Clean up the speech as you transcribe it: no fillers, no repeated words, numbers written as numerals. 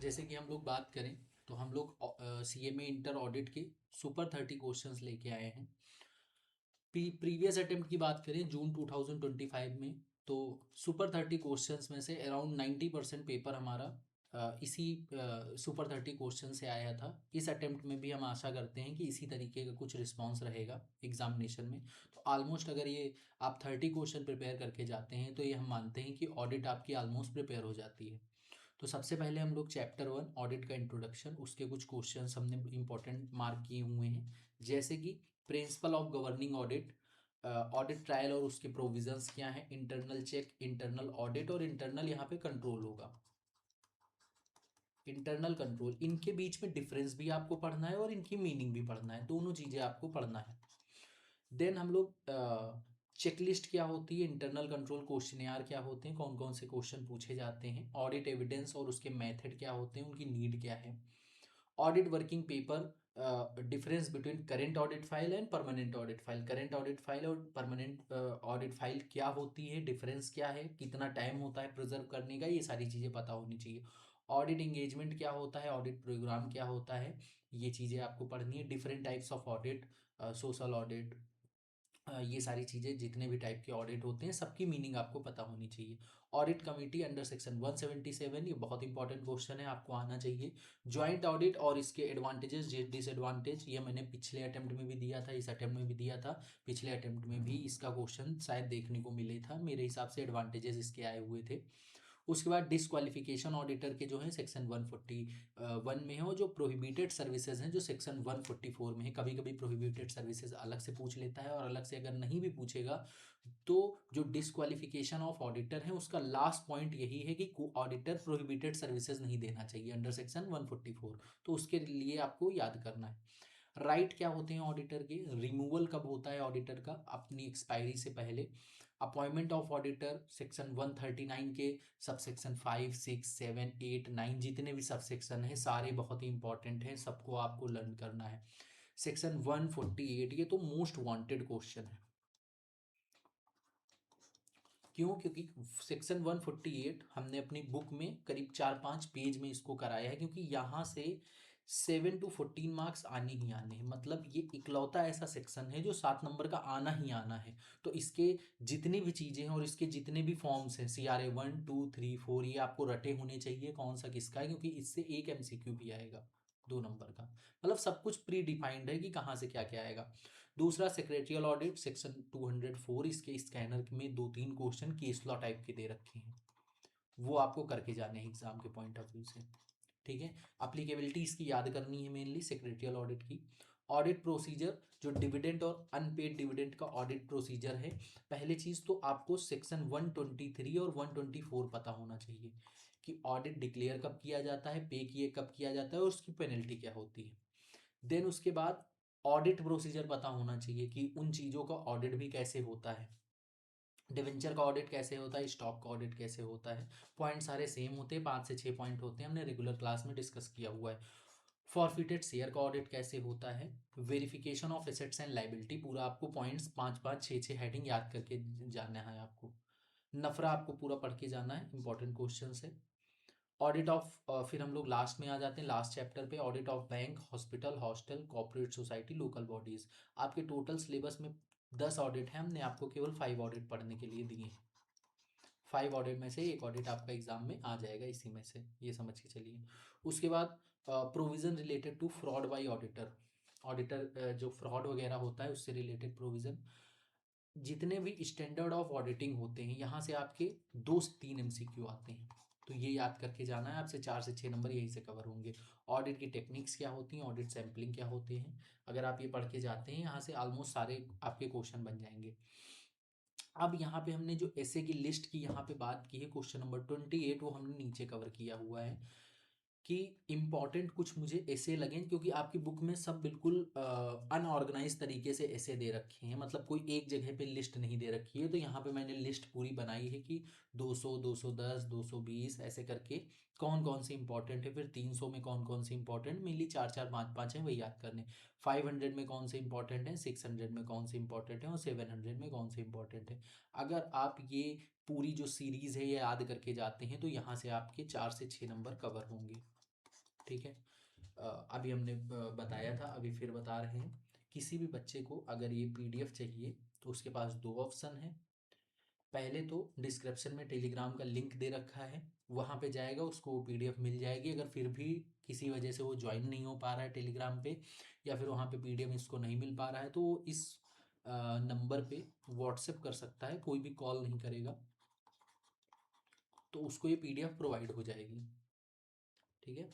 जैसे कि हम लोग बात करें तो हम लोग सीएमए इंटर ऑडिट के सुपर 30 क्वेश्चंस लेके आए हैं। प्रीवियस अटेम्प्ट की बात करें जून 2025 में, तो सुपर 30 क्वेश्चंस में से अराउंड 90% पेपर हमारा इसी सुपर 30 क्वेश्चन से आया था। इस अटेम्प्ट में भी हम आशा करते हैं कि इसी तरीके का कुछ रिस्पांस रहेगा एग्जामिनेशन में। तो ऑलमोस्ट अगर ये आप 30 क्वेश्चन प्रिपेयर करके जाते हैं तो ये हम मानते हैं कि ऑडिट आपकी ऑलमोस्ट प्रिपेयर हो जाती है। तो सबसे पहले हम लोग चैप्टर 1 ऑडिट का इंट्रोडक्शन, उसके कुछ क्वेश्चंस हमने इंपॉर्टेंट मार्क किए हुए हैं। जैसे कि principle of governing audit, audit trial और उसके प्रोविजंस क्या हैं, इंटरनल चेक, इंटरनल ऑडिट और इंटरनल यहाँ पे कंट्रोल होगा। इंटरनल कंट्रोल, इनके बीच में डिफरेंस भी आपको पढ़ना है और इनकी मीनिंग भी पढ़ना है, दोनों चीज़ें आपको पढ़ना है। देन हम लोग चेकलिस्ट क्या होती है, इंटरनल कंट्रोल क्वेश्चनियर क्या होते हैं, कौन कौन से क्वेश्चन पूछे जाते हैं, ऑडिट एविडेंस और उसके मेथड क्या होते हैं, उनकी नीड क्या है, audit working paper, difference between current audit file and permanent audit file, current audit file और परमानेंट ऑडिट फाइल क्या होती है, डिफरेंस क्या है, कितना टाइम होता है प्रिजर्व करने का, ये सारी चीज़ें पता होनी चाहिए। ऑडिट इंगेजमेंट क्या होता है, ऑडिट प्रोग्राम क्या होता है, ये चीज़ें आपको पढ़नी है। Different types of audit, social audit, ये सारी चीज़ें, जितने भी टाइप के ऑडिट होते हैं सबकी मीनिंग आपको पता होनी चाहिए। ऑडिट कमेटी अंडर सेक्शन 177, ये बहुत इंपॉर्टेंट क्वेश्चन है, आपको आना चाहिए। ज्वाइंट ऑडिट और इसके एडवांटेजेस डिसएडवांटेज, ये मैंने पिछले अटेम्प्ट में भी दिया था, इस अटेम्प्ट में भी दिया था। पिछले अटेम्प्ट में भी इसका क्वेश्चन शायद देखने को मिले था, मेरे हिसाब से एडवांटेजेस इसके आए हुए थे। उसके बाद डिसक्वालिफिकेशन ऑडिटर के जो है सेक्शन 141 में है, और जो प्रोहिबिटेड सर्विसेज हैं जो सेक्शन 144 में है। कभी कभी प्रोहिबिटेड सर्विसेज अलग से पूछ लेता है, और अलग से अगर नहीं भी पूछेगा तो जो डिसक्वालिफिकेशन ऑफ ऑडिटर है उसका लास्ट पॉइंट यही है कि ऑडिटर प्रोहिबिटेड सर्विसेज नहीं देना चाहिए अंडर सेक्शन 144। तो उसके लिए आपको याद करना है। राइट क्या होते हैं ऑडिटर के, रिमूवल कब होता है ऑडिटर का, अपनी एक्सपायरी से पहले। अपॉइंटमेंट ऑफ ऑडिटर सेक्शन 139 के सब सेक्शन 5, 6, 7, 8, 9 जितने भी सब सेक्शन है सारे बहुत ही इंपॉर्टेंट हैं, सबको आपको लर्न करना है। सेक्शन 148, ये तो मोस्ट वांटेड क्वेश्चन है। क्यों? क्योंकि सेक्शन 148 हमने अपनी बुक में करीब 4-5 पेज में इसको कराया है, क्योंकि यहाँ से 7 to 14 मार्क्स आने ही आने हैं। मतलब ये इकलौता ऐसा सेक्शन है जो 7 नंबर का आना ही आना है। तो इसके जितनी भी चीज़ें हैं और इसके जितने भी फॉर्म्स हैं, CRA 1, 2, 3, 4, ये आपको रटे होने चाहिए कौन सा किसका है, क्योंकि इससे एक MCQ भी आएगा 2 नंबर का। मतलब सब कुछ प्री डिफाइंड है कि कहाँ से क्या क्या आएगा। दूसरा सेक्रेटरियल ऑडिट सेक्शन 204, इसके स्कैनर में 2-3 क्वेश्चन केस लॉ टाइप के दे रखे हैं, वो आपको करके जाने हैं एग्जाम के पॉइंट ऑफ व्यू से। ठीक है, अप्लीकेबिलिटी इसकी याद करनी है मेनली सेक्रेटरियल ऑडिट की। ऑडिट प्रोसीजर, जो डिविडेंड और अनपेड डिविडेंड का ऑडिट प्रोसीजर है, पहली चीज़ तो आपको सेक्शन 123 और 124 पता होना चाहिए कि ऑडिट डिक्लेयर कब किया जाता है, पे किए कब किया जाता है और उसकी पेनल्टी क्या होती है। देन उसके बाद ऑडिट प्रोसीजर पता होना चाहिए कि उन चीज़ों का ऑडिट भी कैसे होता है, डिवेंचर का ऑडिट कैसे होता है, स्टॉक का ऑडिट कैसे होता है। पॉइंट सारे सेम होते हैं, 5 से 6 पॉइंट होते हैं, हमने रेगुलर क्लास में डिस्कस किया हुआ है। फॉरफिटेड शेयर का ऑडिट कैसे होता है, verification of assets and liability, पूरा आपको पॉइंट्स 5-5, 6-6 हेडिंग याद करके जाना है आपको। नफरा आपको पूरा पढ़ के जाना है, इंपॉर्टेंट क्वेश्चन है। ऑडिट ऑफ, फिर हम लोग लास्ट में आ जाते हैं लास्ट चैप्टर पे, audit of bank, hospital, hostel, corporate society, local bodies. आपके टोटल सिलेबस में 10 ऑडिट है, हमने आपको केवल 5 ऑडिट पढ़ने के लिए दिए हैं। 5 ऑडिट में से एक ऑडिट आपका एग्जाम में आ जाएगा इसी में से, ये समझ के चलिए। उसके बाद provision related to fraud by auditor, auditor जो फ्रॉड वगैरह होता है उससे रिलेटेड प्रोविजन। जितने भी स्टैंडर्ड ऑफ ऑडिटिंग होते हैं यहाँ से आपके 2 से 3 MCQ आते हैं, तो ये याद करके जाना है आपसे। 4 से 6 नंबर यहीं से कवर होंगे। ऑडिट की टेक्निक्स क्या होती हैं, ऑडिट सैम्पलिंग क्या होते हैं, अगर आप ये पढ़ के जाते हैं यहाँ से ऑलमोस्ट सारे आपके क्वेश्चन बन जाएंगे। अब यहाँ पे हमने जो ऐसे की लिस्ट की यहाँ पे बात की है, क्वेश्चन नंबर 28 वो हमने नीचे कवर किया हुआ है कि इम्पॉर्टेंट कुछ मुझे ऐसे लगे, क्योंकि आपकी बुक में सब बिल्कुल अनऑर्गेनाइज तरीके से ऐसे दे रखे हैं, मतलब कोई एक जगह पे लिस्ट नहीं दे रखी है। तो यहाँ पे मैंने लिस्ट पूरी बनाई है कि 200, 210, 220 ऐसे करके कौन कौन से इंपॉर्टेंट है, फिर 300 में कौन कौन से इंपॉर्टेंट, मेनली 4-4, 5-5 है वही याद करने। 500 में कौन से इंपॉर्टेंट है, 600 में कौन से इंपॉर्टेंट है और 700 में कौन से इंपॉर्टेंट है। अगर आप ये पूरी जो सीरीज़ है ये याद करके जाते हैं तो यहाँ से आपके 4 से 6 नंबर कवर होंगे। ठीक है। अभी हमने बताया था, अभी फिर बता रहे हैं। किसी भी बच्चे को अगर ये पीडीएफ चाहिए तो उसके पास दो ऑप्शन है। पहले तो डिस्क्रिप्शन में टेलीग्राम का लिंक दे रखा है, वहाँ पे जाएगा, उसको वो पीडीएफ मिल जाएगी। अगर फिर भी किसी वजह से वो ज्वाइन नहीं हो पा रहा है टेलीग्राम पे, या फिर वहाँ पे पीडीएफ इसको नहीं मिल पा रहा है, तो वो इस नंबर पे व्हाट्सएप कर सकता है, कोई भी कॉल नहीं करेगा, तो उसको ये पीडीएफ प्रोवाइड हो जाएगी। ठीक है।